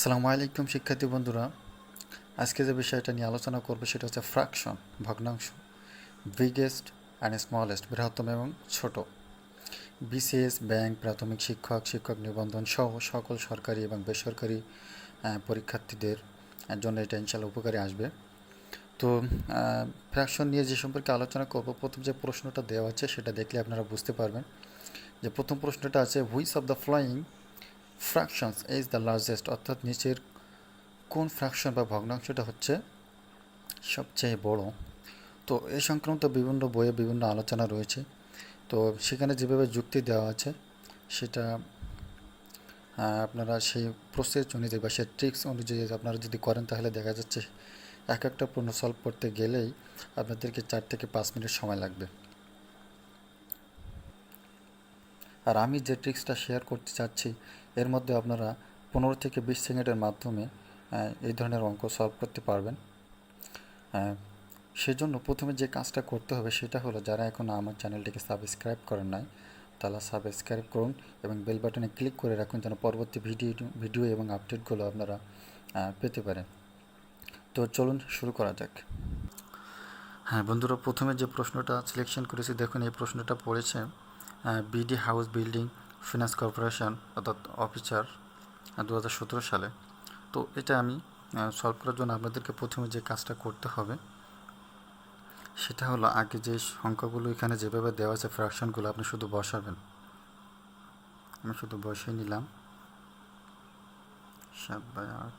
আসসালামু আলাইকুম শিক্ষার্থী বন্ধুরা। আজকে যে বিষয়টা নিয়ে আলোচনা করব সেটা হচ্ছে ফ্র্যাকশন, ভগ্নাংশ। বিগেস্ট অ্যান্ড স্মলেস্ট, বৃহত্তম এবং ছোট। বিসিএস, ব্যাংক, প্রাথমিক শিক্ষক, শিক্ষক নিবন্ধন সহ সকল সরকারি এবং বেসরকারি পরীক্ষার্থীদের জন্য এটা ইনশাল্লাহ উপকারে আসবে। তো ফ্র্যাকশন নিয়ে যে সম্পর্কে আলোচনা করব, প্রথম যে প্রশ্নটা দেওয়া আছে সেটা দেখলে আপনারা বুঝতে পারবেন যে প্রথম প্রশ্নটা আছে, which of the following fractions is the largest, অর্থাৎ নিচের কোন ফ্র্যাকশন বা ভগ্নাংশটা হচ্ছে সবচেয়ে বড়। তো এই সংক্রান্ত বিভিন্ন বইয়ে বিভিন্ন আলোচনা রয়েছে। তো সেখানে যেভাবে যুক্তি দেওয়া আছে সেটা আপনারা সেই প্রসেস অনুযায়ী বা সেই ট্রিক্স অনুযায়ী আপনারা যদি করেন তাহলে দেখা যাচ্ছে এক একটা প্রশ্ন সলভ করতে গেলেই আপনাদেরকে 4 থেকে 5 মিনিট সময় লাগবে। আর আমি যে ট্রিক্সটা শেয়ার করতে চাচ্ছি এর মধ্যে আপনারা 15 থেকে 20 সেকেন্ডের মাধ্যমে এই ধরনের অঙ্ক সলভ করতে পারবেন। সেজন্য প্রথমে যে কাজটা করতে হবে সেটা হলো, যারা এখনও আমার চ্যানেলটিকে সাবস্ক্রাইব করেন নাই তারা সাবস্ক্রাইব করুন এবং বেল বাটনে ক্লিক করে রাখুন যেন পরবর্তী ভিডিও এবং আপডেটগুলো আপনারা পেতে পারেন। তো চলুন শুরু করা যাক। হ্যাঁ বন্ধুরা, প্রথমে যে প্রশ্নটা সিলেকশন করেছি দেখুন, এই প্রশ্নটা পড়েছে BD house building finance corporation অর্থাৎ অফিসার 2017 সালে। তো এটা আমি সলভ করার জন্য আপনাদেরকে প্রথমে যে কাজটা করতে হবে সেটা হলো, আগে যে সংখ্যাগুলো এখানে যেভাবে দেওয়া আছে ফ্র্যাকশনগুলো আপনি শুধু বসাবেন। আমি শুধু বসিয়ে নিলাম 7/8।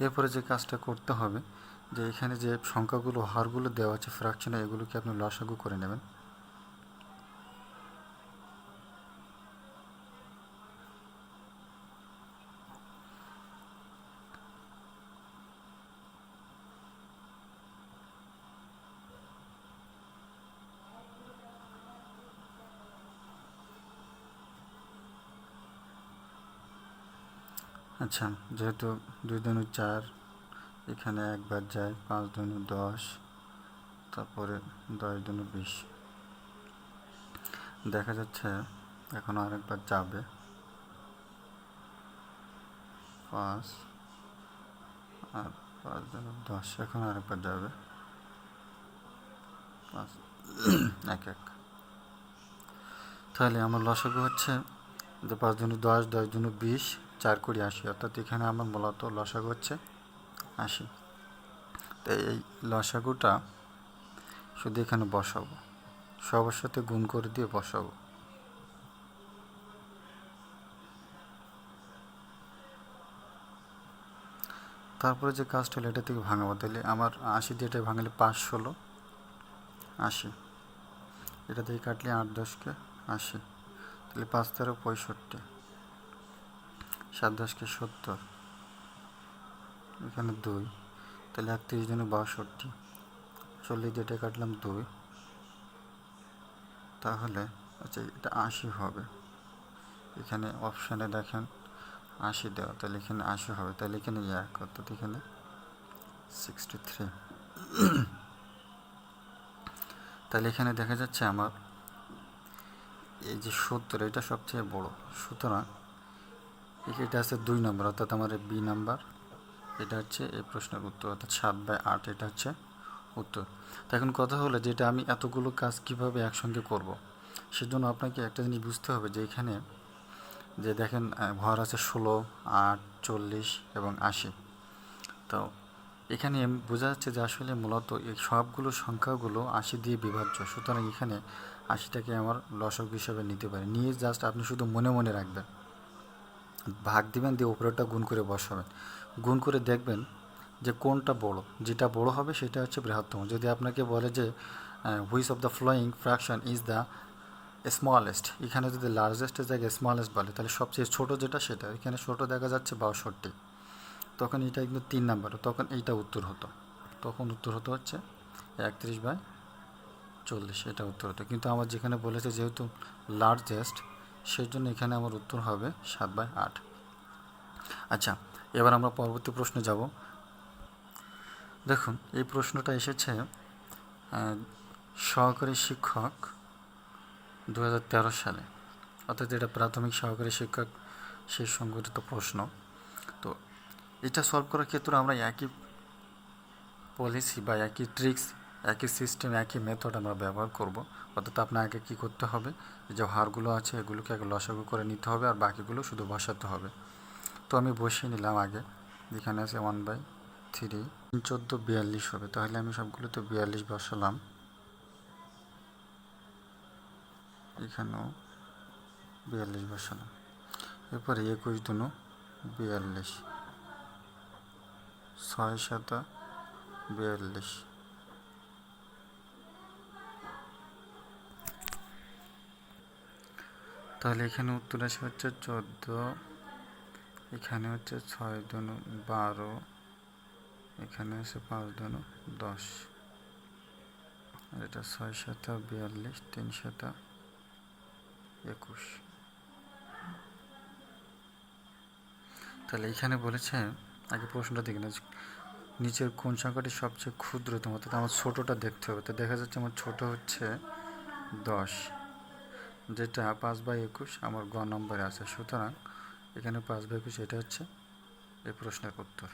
এরপরে যে কাজটা করতে হবে যে এখানে যে সংখ্যাগুলো হারগুলো দেওয়া আছে ফ্র্যাকশনে, এগুলোকে আপনি লসাগু করে নেবেন। আচ্ছা, যেহেতু 2×4, এখানে একবার যায়, 5×10, তারপরে 10×20, দেখা যাচ্ছে এখনও আরেকবার যাবে 5 আর 5×10, এখন আরেকবার যাবে 5 1 তাহলে আমার লসাগু হচ্ছে যে 5×10, 10×20, 4×20, অর্থাৎ এখানে আমার মূলত লসাগু হচ্ছে 80। তো এই লসাগুটা শুধু এখানে বসাবো, সবার সাথে গুণ করে দিয়ে বসাবো। তারপরে যে কাজটা হলো এটা থেকে ভাঙাবো, তাহলে আমার 80 দিয়ে এটা ভাঙলে 5×16 80, এটা দিয়ে কাটলে 8×10 80, তাহলে 5×13 65, 7×10 70, এখানে 2, তাহলে 31×62, 40 দিয়ে এটা কাটলাম 2, তাহলে আচ্ছা এটা 80 হবে। এখানে অপশানে দেখেন 80 দেওয়া, তাহলে এখানে 80 হবে, তাহলে এখানে 1, অর্থাৎ এখানে 63। তাহলে এখানে দেখা যাচ্ছে আমার এই যে 70, এটা সবচেয়ে বড়, সুতরাং এটা আছে 2 নম্বর, অর্থাৎ আমার বি নাম্বার, এটা হচ্ছে এই প্রশ্নের উত্তর, অর্থাৎ 7/8 এটা হচ্ছে উত্তর। তো এখন কথা হলো যে এটা আমি এতগুলো কাজ কিভাবে একসঙ্গে করব, সেজন্য আপনাকে একটা জিনিস বুঝতে হবে যে এখানে যে দেখেন ভর আছে 16, 8, 40 এবং 80। তো এখানে বোঝা যাচ্ছে যে আসলে মূলত এই সবগুলো সংখ্যাগুলো 80 দিয়ে বিভাজ্য, সুতরাং এখানে 80টাকে আমার লসাগু হিসাবে নিতে পারি। নিয়ে জাস্ট আপনি শুধু মনে মনে রাখবেন, ভাগ দিবেন, দিয়ে উপরেরটা গুণ করে বসাবেন। গুণ করে দেখবেন যে কোনটা বড়, যেটা বড় হবে সেটা হচ্ছে বৃহত্তম। যদি আপনাকে বলে যে which of the following fraction is the smallest, এখানে যদি লার্জেস্টের জায়গায় স্মলেস্ট বলে তাহলে সবচেয়ে ছোট যেটা সেটা, এখানে ছোট দেখা যাচ্ছে 62, তখন এটা কিন্তু 3 নাম্বার, তখন এইটা উত্তর হতো, তখন উত্তর হতো হচ্ছে 31/40, এটা উত্তর হতো। কিন্তু আমার যেখানে বলেছে যেহেতু লার্জেস্ট, সেই জন্য এখানে আমার উত্তর হবে 7/8। আচ্ছা, এবার আমরা পরবর্তী প্রশ্নে যাব। দেখুন এই প্রশ্নটা এসেছে সহকারী শিক্ষক 2013 সালে, অর্থাৎ এটা প্রাথমিক সহকারী শিক্ষক সেই সংগঠিত প্রশ্ন। তো এটা সলভ করার ক্ষেত্রে আমরা একই পলিসি বা একই ট্রিক্স, একই সিস্টেম, একই মেথড আমরা ব্যবহার করব। অর্থাৎ আপনাকে কী করতে হবে, যে হারগুলো আছে এগুলোকে আগে লসাগু করে নিতে হবে আর বাকিগুলো শুধু বসাতে হবে। তো আমি বসিয়ে নিলাম আগে, যেখানে আছে 1/3, 14 42 হবে, তাহলে আমি সবগুলোতে 42 বসালাম। এখানেও 42 বসালাম। এরপরে 21 দুনো 42, 6 7 42, তাহলে এখানে উত্তর আসে হচ্ছে 14, এখানে হচ্ছে 6 দুনো 12, এখানে আছে 5 দুনো 10, আর এটা 6 7 42, 3 7 21। তাহলে এখানে বলেছে, আগে প্রশ্নটা দেখে না, নিচের কোন সংখ্যাটি সবচেয়ে ক্ষুদ্রতম, অর্থাৎ আমার ছোটোটা দেখতে হবে। তো দেখা যাচ্ছে আমার ছোটো হচ্ছে 10, যেটা 5/21 আমার গ নম্বরে আছে। সুতরাং এখানে 5/21 এটা হচ্ছে এই প্রশ্নের উত্তর।